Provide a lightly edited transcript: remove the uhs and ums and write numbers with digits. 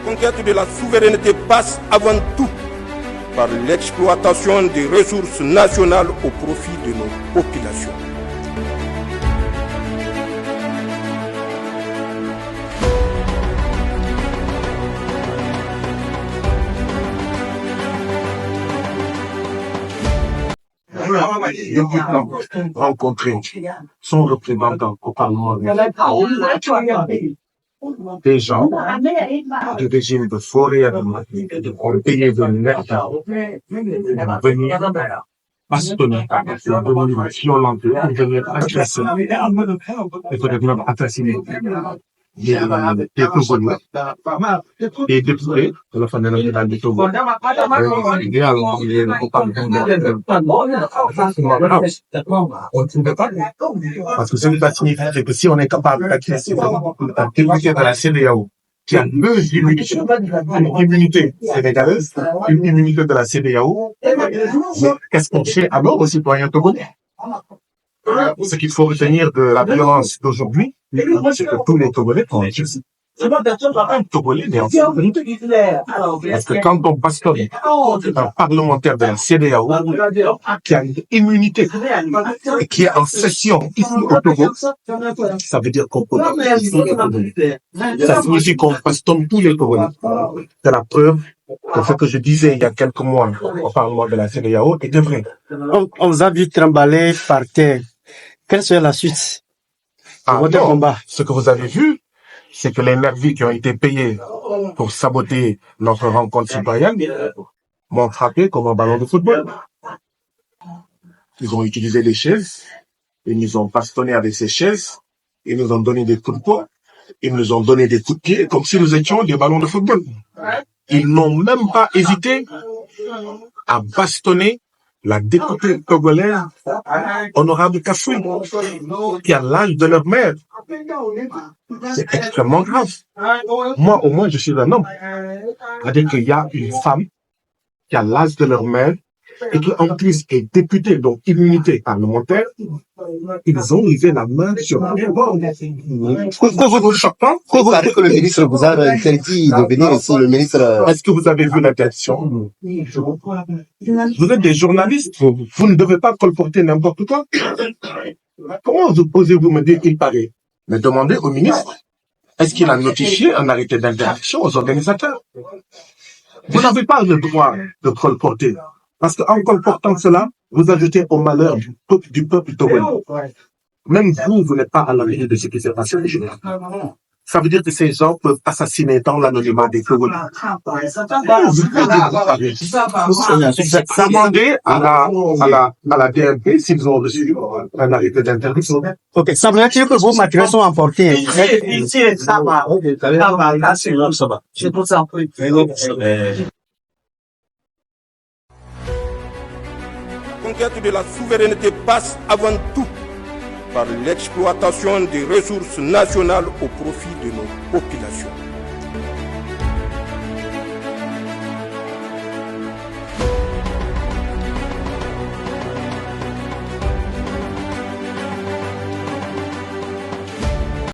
conquête de la souveraineté passe avant tout par l'exploitation des ressources nationales au profit de nos populations. Rencontrer son représentant au Parlement des gens du régime de forêt ont payé de l'État venir bastonner la demande violente pour venir agresser et peut-être même assassiner des Togolais et détruire le phénomène du Togo. Idéalement, il est au Parlement. Parce que ce qui va signifier que si on est capable d'agresser un député de la CEDEAO qui a deux immunités, une immunité sénégalaise, une immunité de la CEDEAO, qu'est-ce qu'on fait alors aux citoyens togolais? Ce qu'il faut retenir de la violence d'aujourd'hui, c'est que tous les Togolais ont été un Togolais, mais en sécurité. Parce que quand on bastonne un parlementaire de la CEDEAO qui a une immunité et qui est en session ici au Togo, ça veut dire qu'on peut pas. Ça signifie qu'on bastonne tous les Togolais. C'est la preuve que ce que je disais il y a quelques mois au Parlement de la CEDEAO était vrai. On vous a vu trimballer par terre. Quelle serait la suite de votre combat? Ce que vous avez vu, c'est que les nervis qui ont été payés pour saboter notre rencontre citoyenne m'ont frappé comme un ballon de football. Ils ont utilisé des chaises, ils nous ont bastonné avec ces chaises, ils nous ont donné des coups de poing, ils nous ont donné des coups de pied comme si nous étions des ballons de football. Ils n'ont même pas hésité à bastonner la députée togolaise Honorable Kafoui, qui a l'âge de leur mère. C'est extrêmement grave. Moi, au moins, je suis un homme. C'est-à-dire qu'il y a une femme qui a l'âge de leur mère et qui, en plus, est députée, donc immunité parlementaire. Ils ont levé la main sur Pourquoi vous parlez que le ministre vous a interdit de venir ici, le ministre? Est-ce que vous avez vu l'interdiction? Vous êtes des journalistes, vous ne devez pas colporter n'importe quoi. Comment osez-vous me dire qu'il paraît? Mais demandez au ministre, est-ce qu'il a notifié un arrêté d'interdiction aux organisateurs? Vous n'avez pas le droit de colporter. Parce qu'en colportant cela, vous ajoutez au malheur du peuple togolais. Même vous n'êtes pas à l'origine de ce qui s'est passé. Ça veut dire que ces gens peuvent assassiner dans l'anonymat des Togolais. Demandez à la DNP s'ils ont reçu un arrêté d'interdiction. Ok, ça veut dire que vos matériels sont emportés. Conquête de la souveraineté passe avant tout par l'exploitation des ressources nationales au profit de nos populations.